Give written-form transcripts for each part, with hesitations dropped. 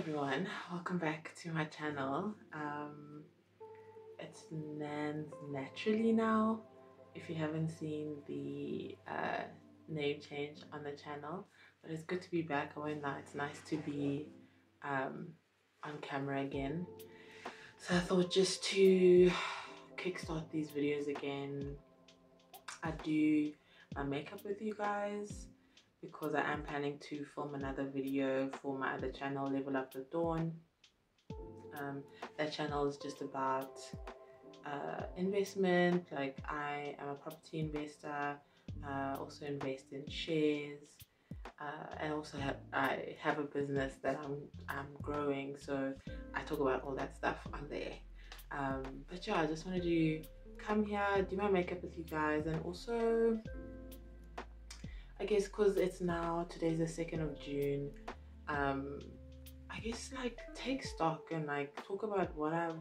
everyone, welcome back to my channel. It's NanzNaturally now, if you haven't seen the name change on the channel, but it's good to be back. I won't lie, it's nice to be on camera again. So I thought, just to kickstart these videos again, I'd do my makeup with you guys, because I am planning to film another video for my other channel, Level Up with Dawn. That channel is just about investment. Like, I am a property investor, also invest in shares, and also I have a business that I'm growing, so I talk about all that stuff on there. But yeah, I just wanted to come here, do my makeup with you guys, and also, I guess because it's now, today's the 2nd of June, I guess like take stock and like talk about what I've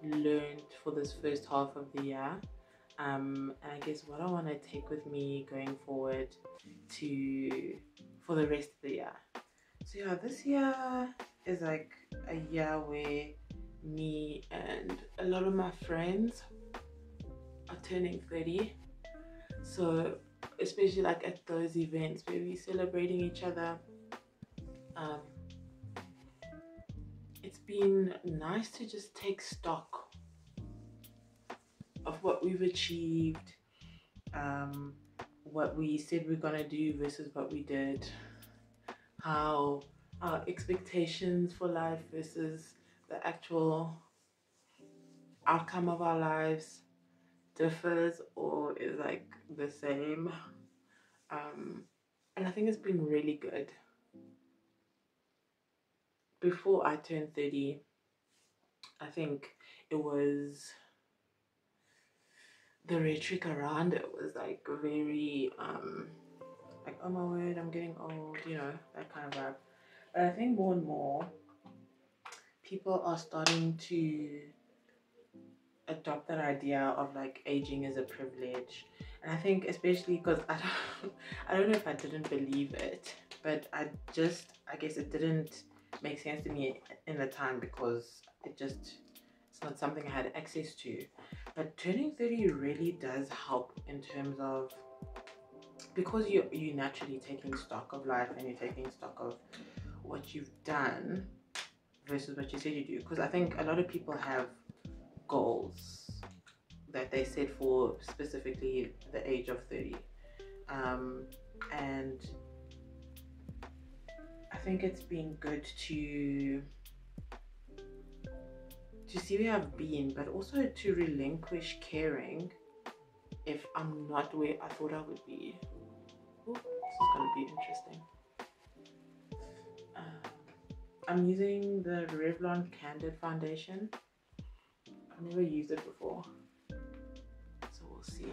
learned for this first half of the year, and I guess what I want to take with me going forward for the rest of the year. So yeah, this year is like a year where me and a lot of my friends are turning 30. So especially like at those events where we're celebrating each other, it's been nice to just take stock of what we've achieved, what we said we're gonna do versus what we did, how our expectations for life versus the actual outcome of our lives differs or is like the same. And I think it's been really good. Before I turned 30, I think it was, the rhetoric around it was like very like, oh my word, I'm getting old, you know, that kind of vibe. But I think more and more people are starting to adopt that idea of like aging is a privilege. And I think especially because I don't know if I didn't believe it, but I guess it didn't make sense to me in the time, because it's not something I had access to. But turning 30 really does help in terms of, because you're naturally taking stock of life and you're taking stock of what you've done versus what you said you do. Because I think a lot of people have goals that they set for specifically the age of 30, and I think it's been good to see where I've been, but also to relinquish caring if I'm not where I thought I would be. Ooh, this is going to be interesting. I'm using the Revlon Candid foundation. I've never used it before, so we'll see.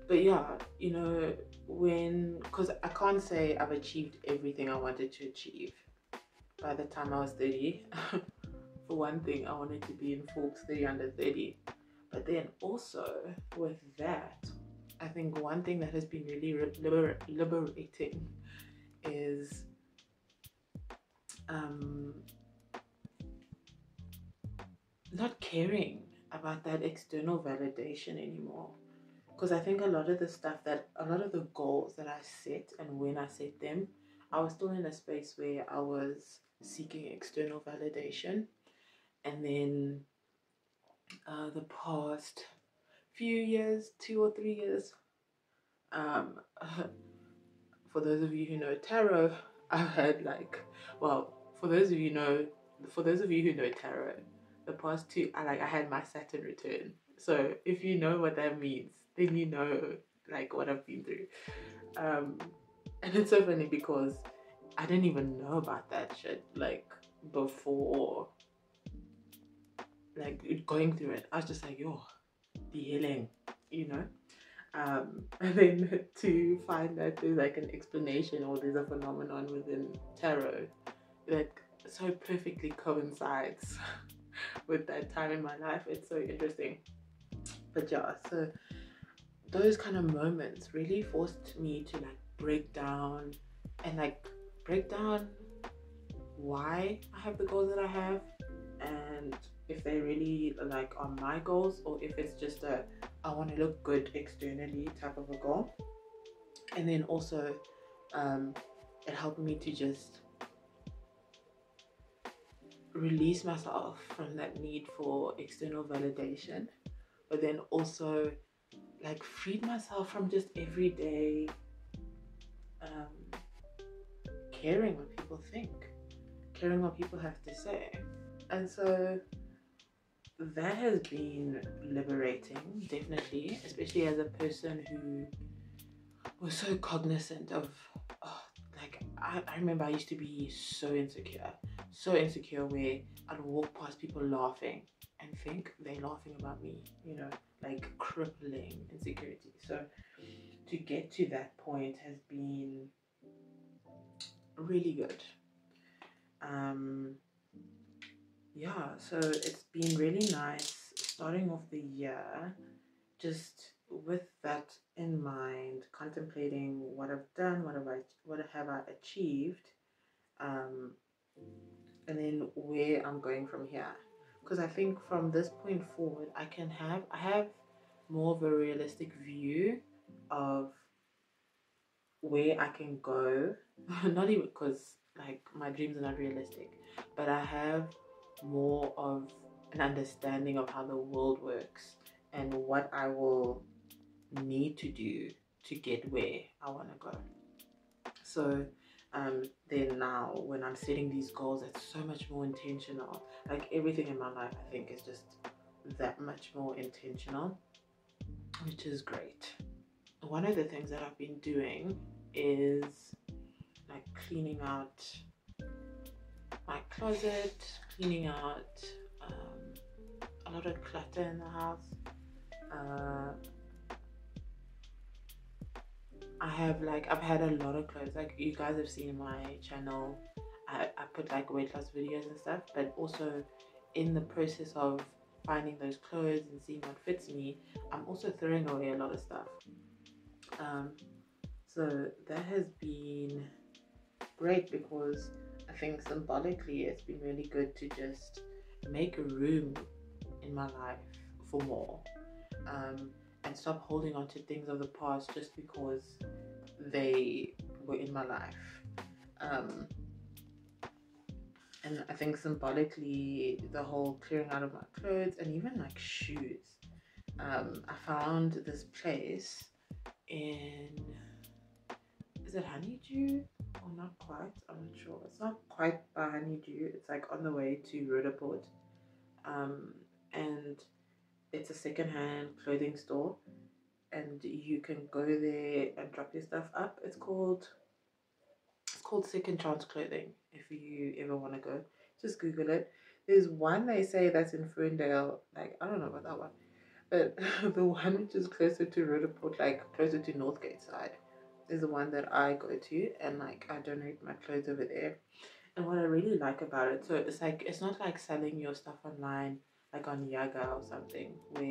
But yeah, you know, because I can't say I've achieved everything I wanted to achieve by the time I was 30. For one thing, I wanted to be in Forbes 30 under 30. But then also with that, I think one thing that has been really liberating is not caring about that external validation anymore. Because I think a lot of the goals that I set, and when I set them, I was still in a space where I was seeking external validation. And then the past few years, 2 or 3 years, for those of you who know tarot, I've had like, well, for those of you who know tarot, the past two, I had my Saturn return. So if you know what that means, then you know like what I've been through. And it's so funny because I didn't even know about that shit like before, like going through it. I was just like, yo, the healing, you know. And then to find that there's like an explanation, or there's a phenomenon within tarot that so perfectly coincides with that time in my life, it's so interesting. But yeah, so those kind of moments really forced me to like break down why I have the goals that I have, and if they really like are my goals, or if it's just a I want to look good externally type of a goal. And then also it helped me to just release myself from that need for external validation, but then also like freed myself from just everyday um, caring what people think, caring what people have to say. And so that has been liberating, definitely, especially as a person who was so cognizant of, oh, like, I remember I used to be so insecure where I'd walk past people laughing and think they're laughing about me, you know, like crippling insecurity. So to get to that point has been really good. Yeah, so it's been really nice starting off the year just with that in mind, contemplating what I've done, what have I achieved, um, and then where I'm going from here. Because I think from this point forward, I have more of a realistic view of where I can go. Not even because like my dreams are not realistic, but I have more of an understanding of how the world works and what I will need to do to get where I want to go. So then now when I'm setting these goals, it's so much more intentional. Like everything in my life, I think, is just that much more intentional, which is great. One of the things that I've been doing is like cleaning out my closet, cleaning out a lot of clutter in the house. I've had a lot of clothes, like you guys have seen in my channel. I put like weight loss videos and stuff, but also in the process of finding those clothes and seeing what fits me, I'm also throwing away a lot of stuff. So that has been great because I think symbolically it's been really good to just make room in my life for more, and stop holding on to things of the past just because they were in my life. And I think symbolically the whole clearing out of my clothes and even like shoes, I found this place in, is it Honeydew or not quite? I'm not sure. It's not quite by Honeydew. It's like on the way to Rudaport. And it's a secondhand clothing store, and you can go there and drop your stuff up. It's called Second Chance Clothing. If you ever want to go, just Google it. There's one they say that's in Ferndale. Like I don't know about that one, but the one which is closer to Rudaport, like closer to Northgate side, is the one that I go to, and like I donate my clothes over there. And what I really like about it, so it's like it's not like selling your stuff online like on Yaga or something where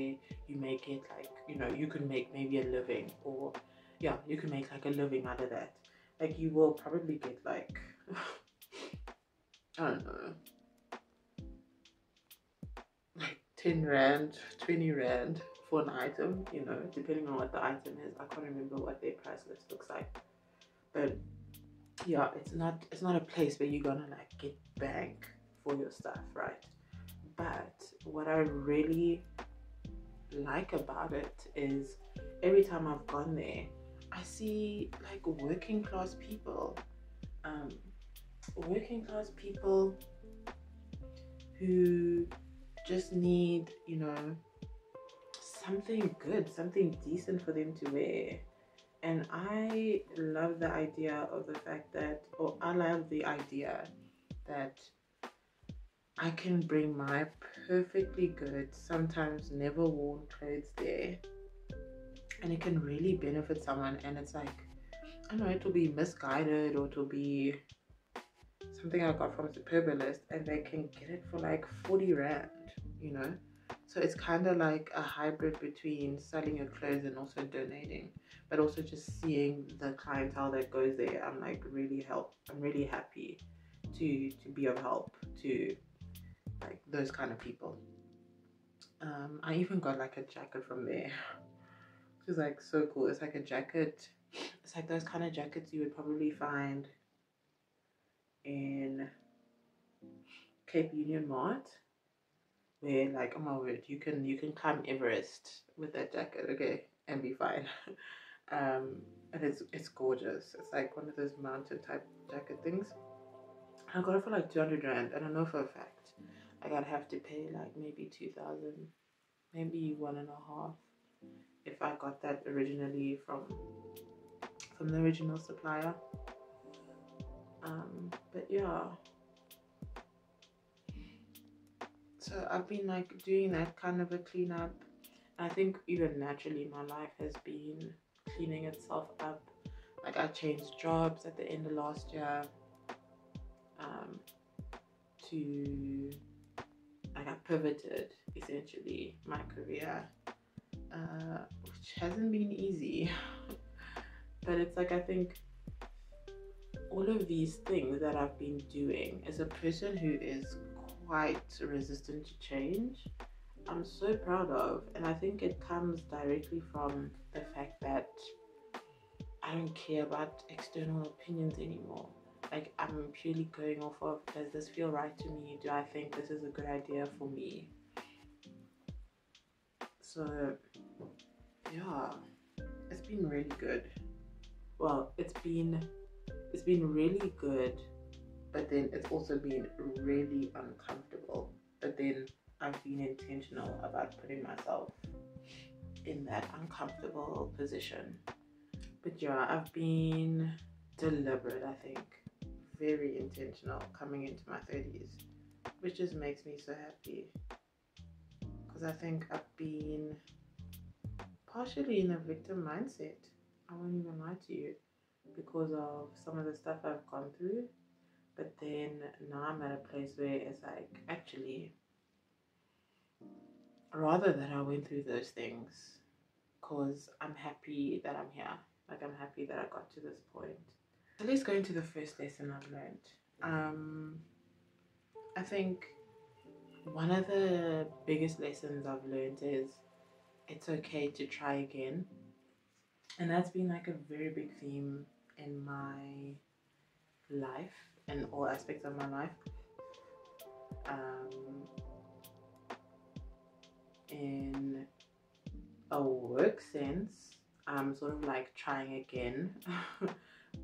you make it like, you know, you can make maybe a living, or yeah, you can make like a living out of that. Like you will probably get like I don't know, like 10 rand, 20 rand for an item, you know, depending on what the item is. I can't remember what their price list looks like, but yeah, it's not a place where you're gonna like get bank for your stuff, right? But what I really like about it is every time I've gone there, I see like working class people who just need, you know, something good, something decent for them to wear. And I love the idea of the fact that, or I love the idea that I can bring my perfectly good, sometimes never worn clothes there, and it can really benefit someone. And it's like, I don't know, it'll be misguided or it'll be something I got from Superbalist, and they can get it for like 40 rand, you know. So it's kind of like a hybrid between selling your clothes and also donating, but also just seeing the clientele that goes there. I'm really happy to be of help to like those kind of people. I even got like a jacket from there, which is like so cool. It's like a jacket. It's like those kind of jackets you would probably find in Cape Union Mart, where like, oh my word, you can climb Everest with that jacket, okay, and be fine. And it's gorgeous. It's like one of those mountain type jacket things. I got it for like 200 rand, and I know for a fact like I'd have to pay like maybe 2,000, maybe 1.5 if I got that originally from the original supplier. But yeah, so I've been like doing that kind of a cleanup. I think even naturally my life has been cleaning itself up. Like I changed jobs at the end of last year, to like I pivoted essentially my career, which hasn't been easy. But it's like I think all of these things that I've been doing as a person who is quite resistant to change, I'm so proud of. And I think it comes directly from the fact that I don't care about external opinions anymore. Like I'm purely going off of, does this feel right to me? Do I think this is a good idea for me? So yeah, it's been really good. Well, it's been really good, but then it's also been really uncomfortable. But then I've been intentional about putting myself in that uncomfortable position. But yeah, I've been deliberate, I think, very intentional coming into my 30s, which just makes me so happy, because I think I've been partially in a victim mindset. I won't even lie to you, because of some of the stuff I've gone through. But then now I'm at a place where it's like, actually, rather that I went through those things, because I'm happy that I'm here. Like I'm happy that I got to this point. So let's go into the first lesson I've learned. I think one of the biggest lessons I've learned is it's okay to try again. And that's been like a very big theme in my life and all aspects of my life. In a work sense, I'm sort of like trying again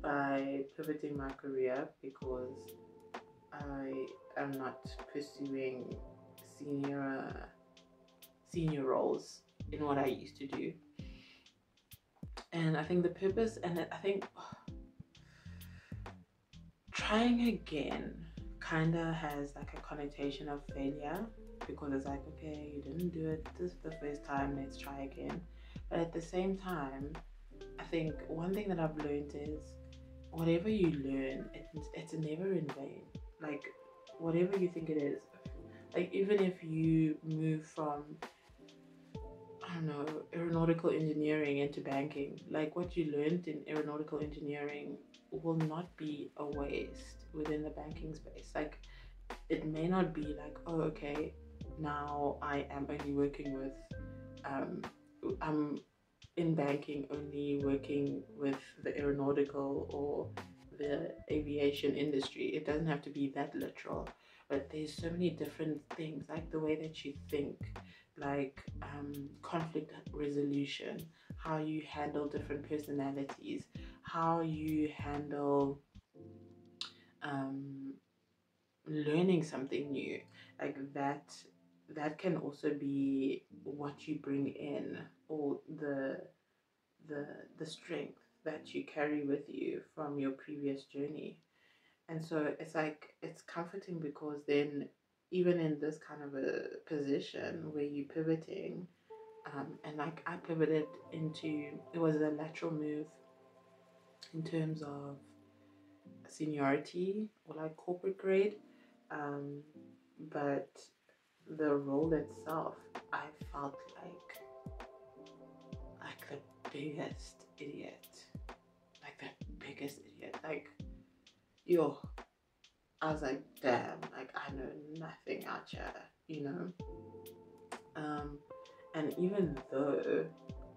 by pivoting my career, because I am not pursuing senior roles in what I used to do. And I think the purpose, and I think trying again kind of has like a connotation of failure, because it's like, okay, you didn't do it this the first time, let's try again. But at the same time, I think one thing that I've learned is whatever you learn, it's never in vain. Like whatever you think it is, like even if you move from, I don't know, aeronautical engineering into banking, like what you learned in aeronautical engineering will not be a waste within the banking space. Like it may not be like, oh, okay, now I am only working with, I'm in banking only working with the aeronautical or the aviation industry. It doesn't have to be that literal, but there's so many different things, like the way that you think, like conflict resolution, how you handle different personalities, how you handle learning something new, like that can also be what you bring in, or the strength that you carry with you from your previous journey. And so it's like, it's comforting, because then even in this kind of a position where you're pivoting, and like I pivoted into, it was a lateral move in terms of seniority or like corporate grade, but the role itself, I felt like the biggest idiot, like the biggest idiot. Like, yo, I was like, damn, like I know nothing out here, you know. And even though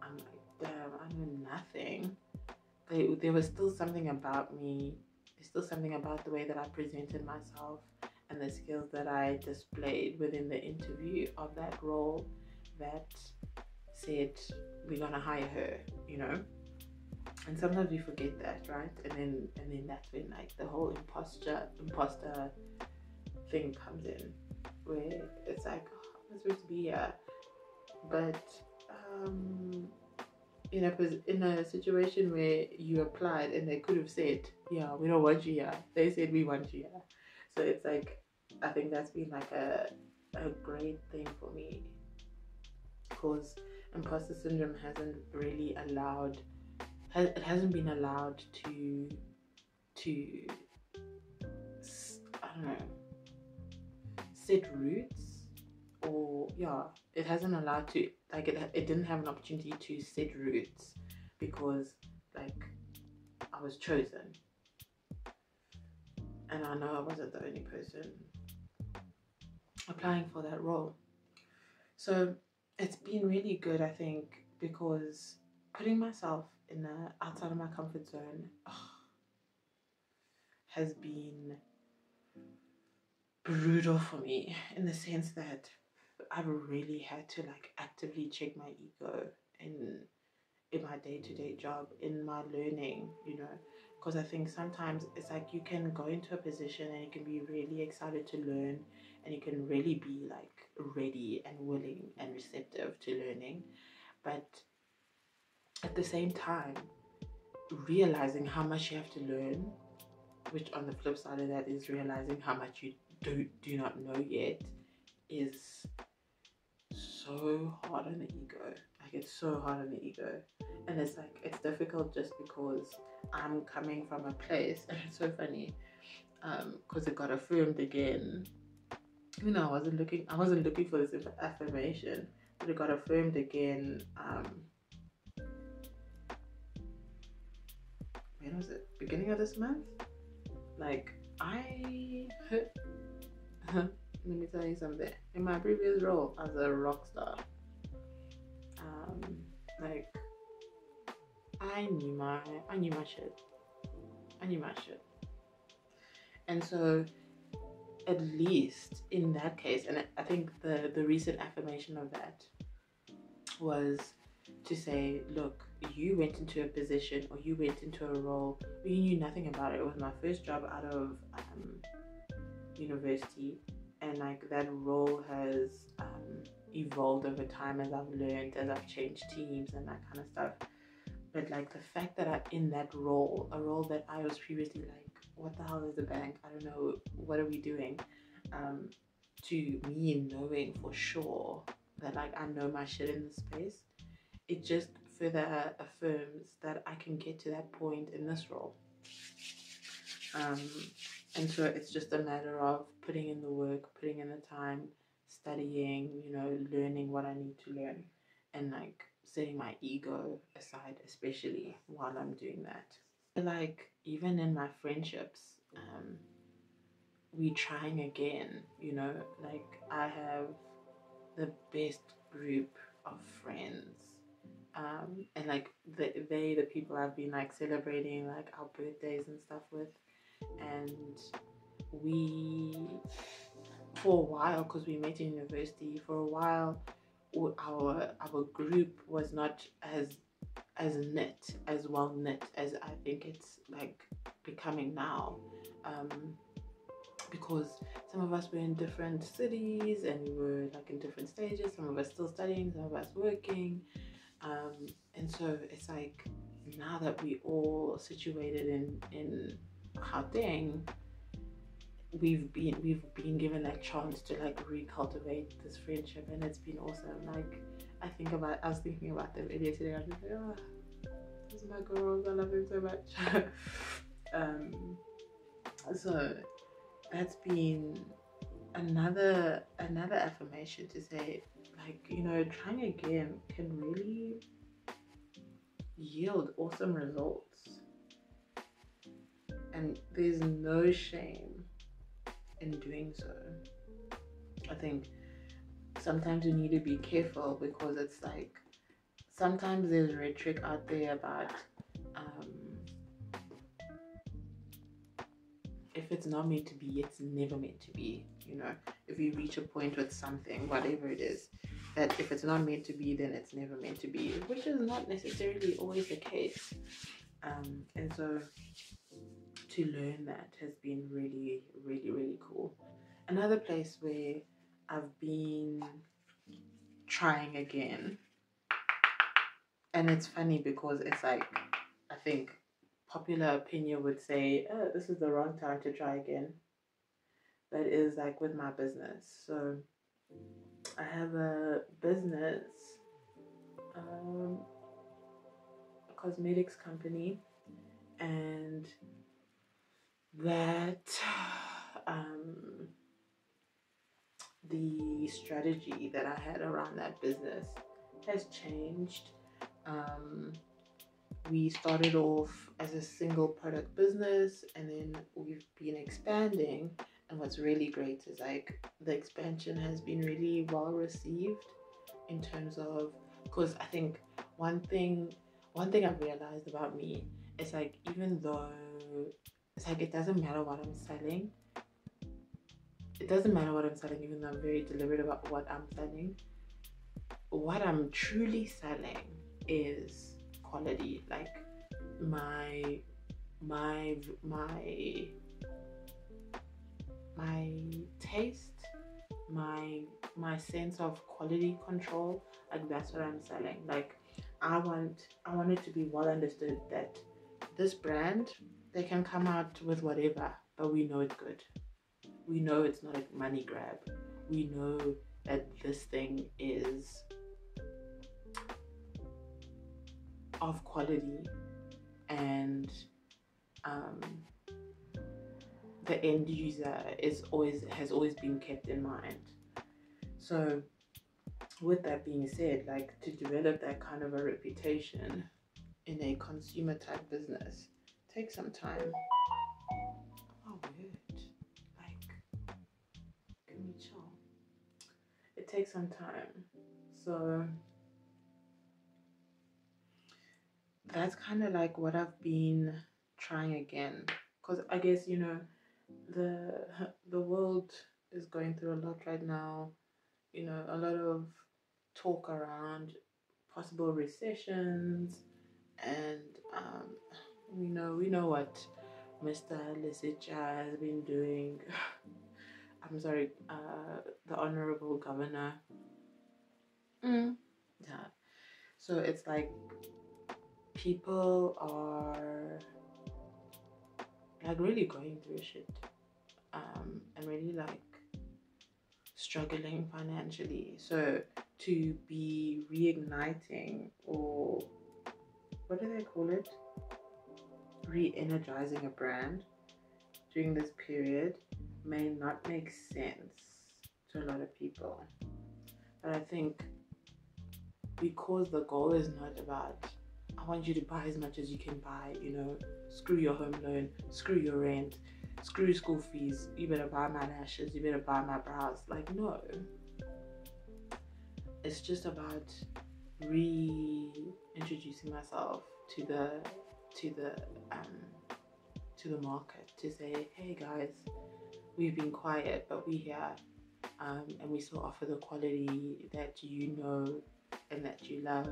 I'm like, damn, I know nothing, there was still something about me. There's still something about the way that I presented myself and the skills that I displayed within the interview of that role that said, we're gonna hire her, you know. And sometimes we forget that, right? And then that's when like the whole imposter thing comes in, where it's like, oh, I'm supposed to be here, but in a situation where you applied and they could have said, yeah, we don't want you here, they said we want you here. So it's like, I think that's been like a great thing for me, because imposter syndrome hasn't really allowed, it hasn't been allowed to I don't know, set roots, or yeah, it hasn't allowed to, like, it didn't have an opportunity to set roots, because like I was chosen, and I know I wasn't the only person applying for that role. So it's been really good, I think, because putting myself in the outside of my comfort zone has been brutal for me, in the sense that I've really had to like actively check my ego in my day-to-day job, in my learning, you know, because I think sometimes it's like you can go into a position and you can be really excited to learn, and you can really be like ready and willing and receptive to learning, but at the same time realizing how much you have to learn, which on the flip side of that is realizing how much you do not know yet, is so hard on the ego. Like, it's so hard on the ego. And it's like, it's difficult just because I'm coming from a place, and it's so funny, because it got affirmed again. You know, I wasn't looking for this affirmation, but it got affirmed again. When was it? Beginning of this month? Like, let me tell you something. In my previous role as a rock star, like, I knew my shit. I knew my shit. And so, at least in that case, and I think the recent affirmation of that was to say, look, you went into a position, or you went into a role where you knew nothing about it. It was my first job out of university, and like that role has evolved over time as I've learned, as I've changed teams and that kind of stuff. But like the fact that I'm in that role, a role that I was previously like, what the hell is a bank? I don't know, what are we doing? To me knowing for sure that like I know my shit in this space, it just further affirms that I can get to that point in this role. And so it's just a matter of putting in the work, putting in the time, studying, you know, learning what I need to learn, and like setting my ego aside, especially while I'm doing that. Like, even in my friendships, we trying again, you know, like I have the best group of friends, and like the people I've been like celebrating like our birthdays and stuff with, and we, for a while, because we met in university, for a while our group was not as knit, as well knit as I think it's like becoming now, because some of us were in different cities and we were like in different stages. Some of us still studying, some of us working, and so it's like, now that we all situated in Gauteng, we've been given that chance to like recultivate this friendship, and it's been awesome. Like, I was thinking about them earlier today. I was like, oh, these are my girls, I love them so much. So that's been another affirmation to say, like, you know, trying again can really yield awesome results, and there's no shame in doing so. I think sometimes you need to be careful, because it's like sometimes there's rhetoric out there about if it's not meant to be, it's never meant to be. You know, if you reach a point with something, whatever it is, that if it's not meant to be, then it's never meant to be, which is not necessarily always the case. And so to learn that has been really, really, really cool. Another place where I've been trying again, and it's funny because it's like, I think popular opinion would say, oh, this is the wrong time to try again. But it is like with my business. So I have a business, a cosmetics company, and that the strategy that I had around that business has changed. We started off as a single product business, and then we've been expanding. And what's really great is like the expansion has been really well received in terms of, because I think one thing I've realized about me is like, even though it's like it doesn't matter what I'm selling, even though I'm very deliberate about what I'm selling, what I'm truly selling is quality. Like my taste, my sense of quality control, like that's what I'm selling. Like I want it to be well understood that this brand, they can come out with whatever, but we know it's good. We know it's not a money grab. We know that this thing is of quality, and the end user has always been kept in mind. So with that being said, like to develop that kind of a reputation in a consumer type business takes some time. Oh, weird. Like, can we chill? It takes some time. So that's kind of like what I've been trying again. Because I guess, you know, the world is going through a lot right now. You know, a lot of talk around possible recessions, and we know what Mr. Lesitja has been doing. I'm sorry, the Honorable Governor. Yeah. So it's like people are like really going through shit, and really like struggling financially. So to be reigniting, or what do they call it? Re-energizing a brand during this period may not make sense to a lot of people. But I think because the goal is not about, I want you to buy as much as you can buy, you know, screw your home loan, screw your rent, screw school fees, you better buy my lashes, you better buy my brows. Like, no. It's just about reintroducing myself to the market, to say, hey guys, we've been quiet, but we're here, and we still offer the quality that you know and that you love.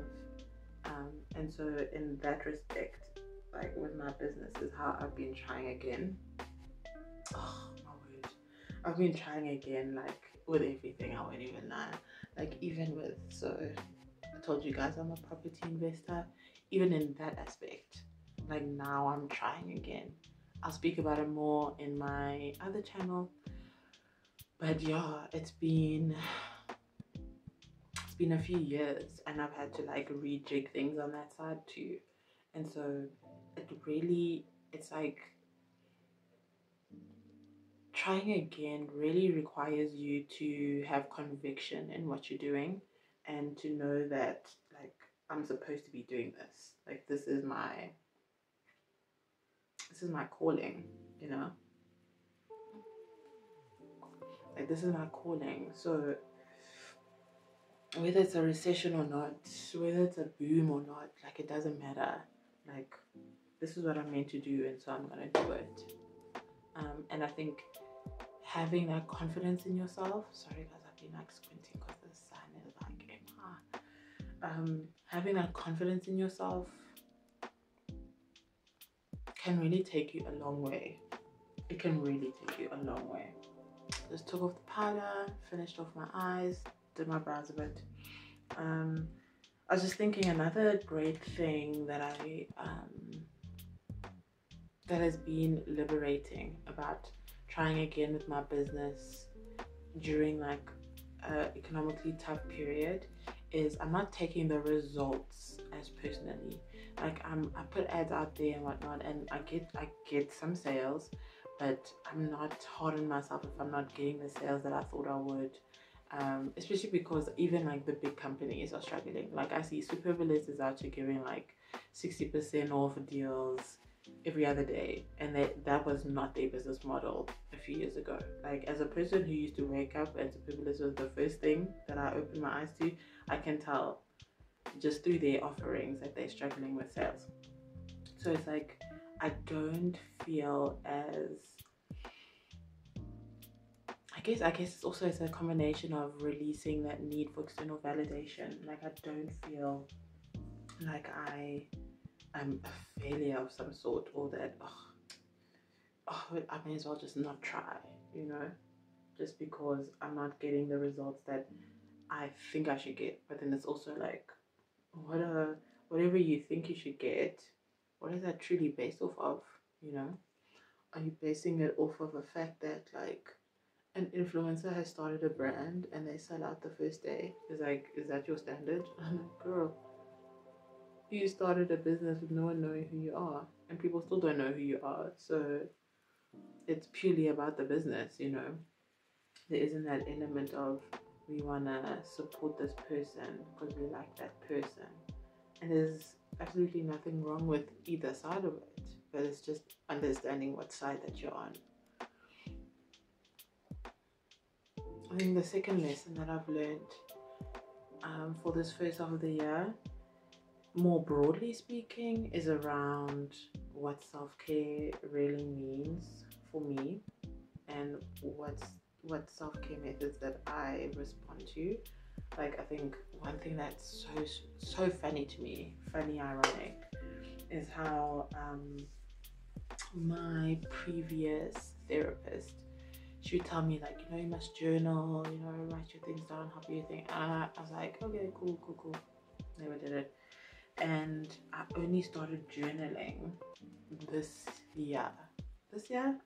And so in that respect, like with my business, is how I've been trying again. Oh my word, I've been trying again, like with everything. I won't even lie. Like even with, so I told you guys I'm a property investor. Even in that aspect, like now I'm trying again. I'll speak about it more in my other channel. But yeah, it's been a few years, and I've had to like rejig things on that side too. And so it's like trying again really requires you to have conviction in what you're doing, and to know that like I'm supposed to be doing this. Like this is my calling, you know. Like, this is my calling. So whether it's a recession or not, whether it's a boom or not, like, it doesn't matter. Like, this is what I'm meant to do, and so I'm gonna do it. And I think having that confidence in yourself. Sorry guys, I've been like squinting because the sun is like, having that confidence in yourself can really take you a long way. It can really take you a long way. Just took off the powder, finished off my eyes, did my brows a bit. I was just thinking another great thing that that has been liberating about trying again with my business during like an economically tough period is I'm not taking the results as personally. Like, I put ads out there and whatnot, and I get some sales, but I'm not hard on myself if I'm not getting the sales that I thought I would. Especially because even like the big companies are struggling. Like, I see Superbalist is out here giving like 60% off deals every other day, and that was not their business model a few years ago. Like, as a person who used to wake up and Superbalist was the first thing that I opened my eyes to, I can tell just through their offerings that they're struggling with sales. So it's like, I don't feel as, I guess it's also, it's a combination of releasing that need for external validation. Like, I don't feel like I'm a failure of some sort, or that I may as well just not try, you know, just because I'm not getting the results that I think I should get. But then it's also like, whatever you think you should get, what is that truly based off of, you know? Are you basing it off of the fact that like an influencer has started a brand and they sell out the first day? Is that your standard? I'm like, girl, you started a business with no one knowing who you are, and people still don't know who you are. So it's purely about the business, you know. There isn't that element of we want to support this person because we like that person. And there's absolutely nothing wrong with either side of it, but it's just understanding what side that you're on. I think the second lesson that I've learned for this first half of the year, more broadly speaking, is around what self-care really means for me, and what self-care methods that I respond to. Like, I think one thing that's so funny to me, funny ironic, is how my previous therapist, she would tell me like, you know, you must journal, you know, write your things down, how do you think? I was like, okay, cool. Never did it. And I only started journaling this year,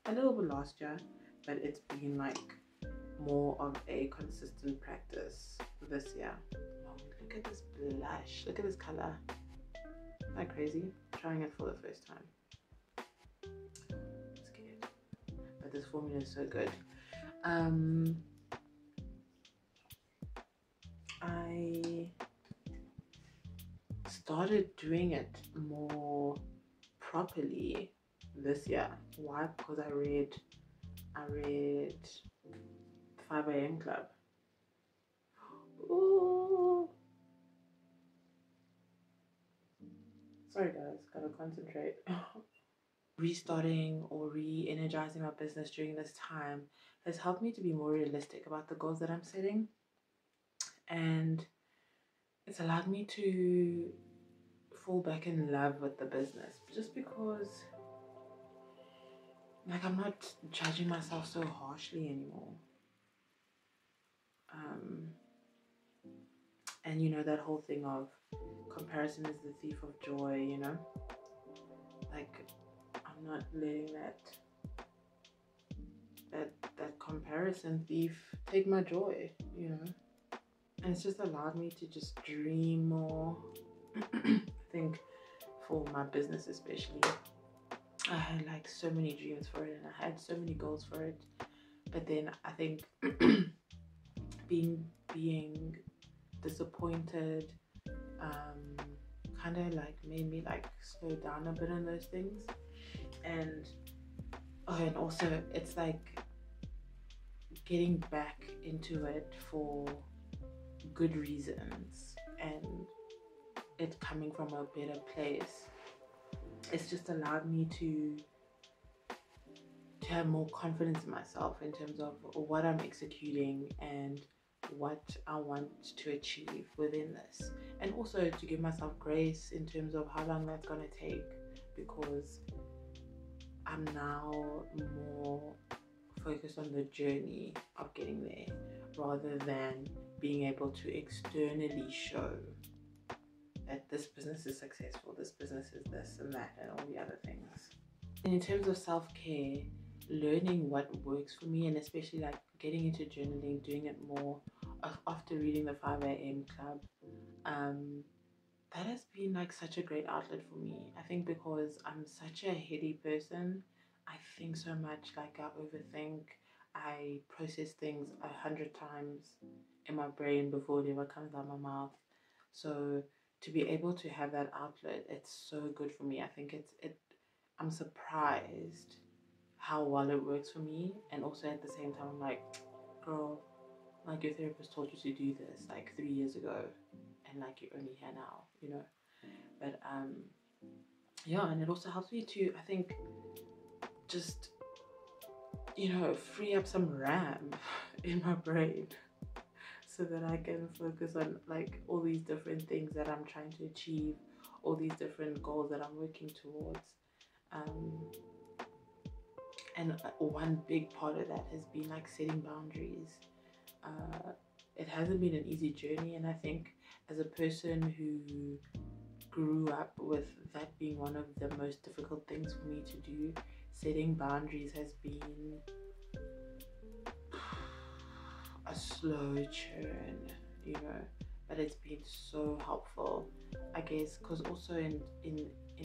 a little bit last year, but it's been like more of a consistent practice this year. Oh, look at this blush, look at this color. Isn't that crazy? Trying it for the first time. I'm scared, but this formula is so good. I started doing it more properly this year. Why? Because I read 5 a.m. Club. Ooh. Sorry guys, gotta concentrate. Restarting or re-energizing my business during this time has helped me to be more realistic about the goals that I'm setting, and it's allowed me to fall back in love with the business, just because like I'm not judging myself so harshly anymore. And you know, that whole thing of comparison is the thief of joy, you know, like I'm not letting that comparison thief take my joy, you know. And it's just allowed me to just dream more. I think for my business especially, I had like so many dreams for it, and I had so many goals for it, but then I think being disappointed kind of like made me like slow down a bit on those things. And also it's like getting back into it for good reasons and it coming from a better place. It's just allowed me to have more confidence in myself in terms of what I'm executing and what I want to achieve within this, and also to give myself grace in terms of how long that's going to take, because I'm now more focused on the journey of getting there rather than being able to externally show that this business is successful, this business is this and that and all the other things. And in terms of self-care, learning what works for me, and especially like getting into journaling, doing it more after reading the 5 a.m. club, that has been like such a great outlet for me. I think because I'm such a heady person, I think so much, like I overthink, I process things 100 times in my brain before it ever comes out my mouth. So to be able to have that outlet, it's so good for me. I think I'm surprised how well it works for me, and also at the same time I'm like, girl, like your therapist told you to do this like 3 years ago and like you're only here now, you know. But yeah, and it also helps me to, I think, just, you know, free up some RAM in my brain so that I can focus on like all these different things that I'm trying to achieve, all these different goals that I'm working towards. And one big part of that has been like setting boundaries. It hasn't been an easy journey, and I think as a person who grew up with that being one of the most difficult things for me to do, setting boundaries has been a slow churn, you know, but it's been so helpful, I guess, because also in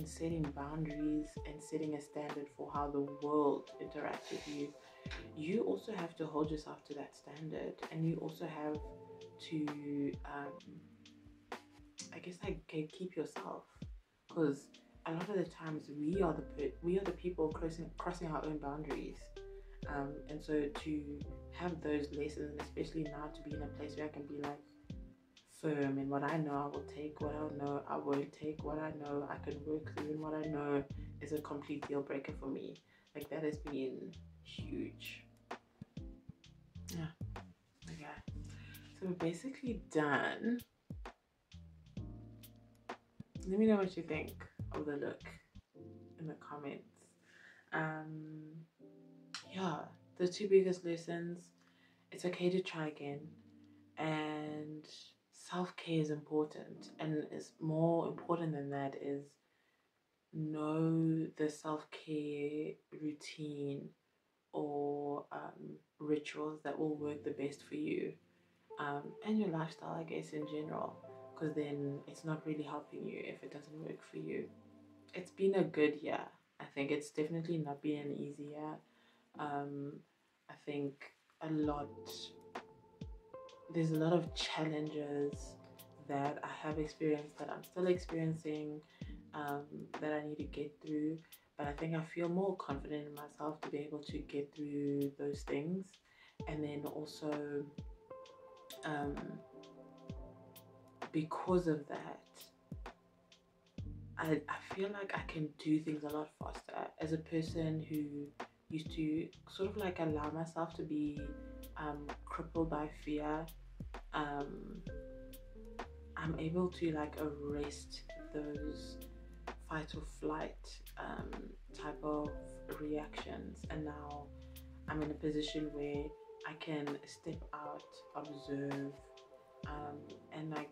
setting boundaries and setting a standard for how the world interacts with you, you also have to hold yourself to that standard, and you also have to I guess like keep yourself, because a lot of the times we are the people crossing our own boundaries, and so to have those lessons, especially now to be in a place where I can be like firm in what I know I will take, what I know I won't take, what I know I can work through, and what I know is a complete deal breaker for me. Like that has been huge. Yeah. Okay. So we're basically done. Let me know what you think of the look in the comments. Yeah, the 2 biggest lessons: it's okay to try again, and self-care is important, and it's more important than that is know the self-care routine or rituals that will work the best for you, and your lifestyle, I guess, in general, because then it's not really helping you if it doesn't work for you. It's been a good year. I think it's definitely not been an easy year. I think there's a lot of challenges that I have experienced, that I'm still experiencing, that I need to get through. But I think I feel more confident in myself to be able to get through those things. And then also, because of that, I feel like I can do things a lot faster. As a person who used to sort of like allow myself to be crippled by fear, I'm able to like arrest those fight or flight type of reactions, and now I'm in a position where I can step out, observe, and like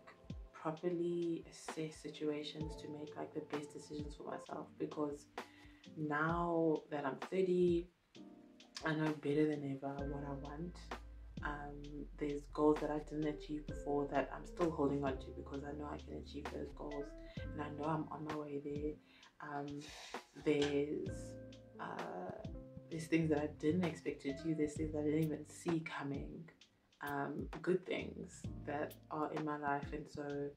properly assess situations to make like the best decisions for myself. Because now that I'm 30, I know better than ever what I want. There's goals that I didn't achieve before that I'm still holding on to, because I know I can achieve those goals, and I know I'm on my way there. There's things that I didn't expect to do. There's things that I didn't even see coming. Good things that are in my life, and so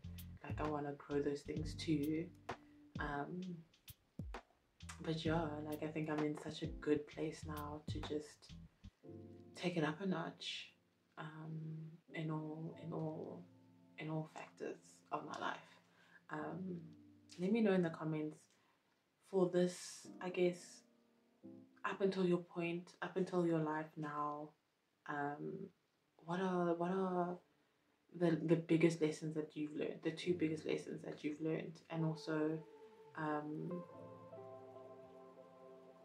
like I want to grow those things too. But yeah, like I think I'm in such a good place now to just take it up a notch, in all factors of my life. Let me know in the comments for this, I guess, up until your point, up until your life now, what are the biggest lessons that you've learned, the two biggest lessons that you've learned, and also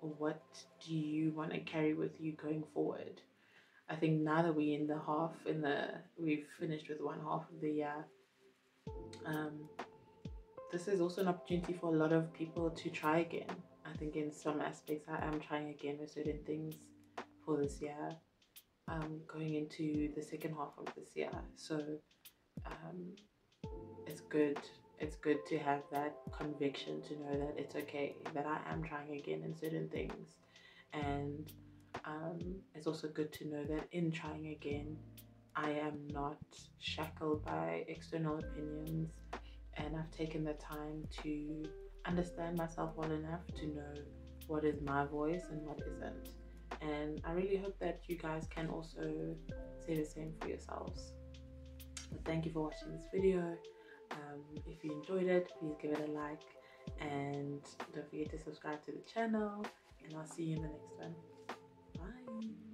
what do you want to carry with you going forward? I think now that we're we've finished with one half of the year, this is also an opportunity for a lot of people to try again. I think in some aspects I am trying again with certain things for this year, going into the second half of this year. So it's good. It's good to have that conviction, to know that it's okay, that I am trying again in certain things. And it's also good to know that in trying again, I am not shackled by external opinions, and I've taken the time to understand myself well enough to know what is my voice and what isn't. And I really hope that you guys can also say the same for yourselves. But thank you for watching this video. If you enjoyed it, please give it a like, and don't forget to subscribe to the channel, and I'll see you in the next one. Bye.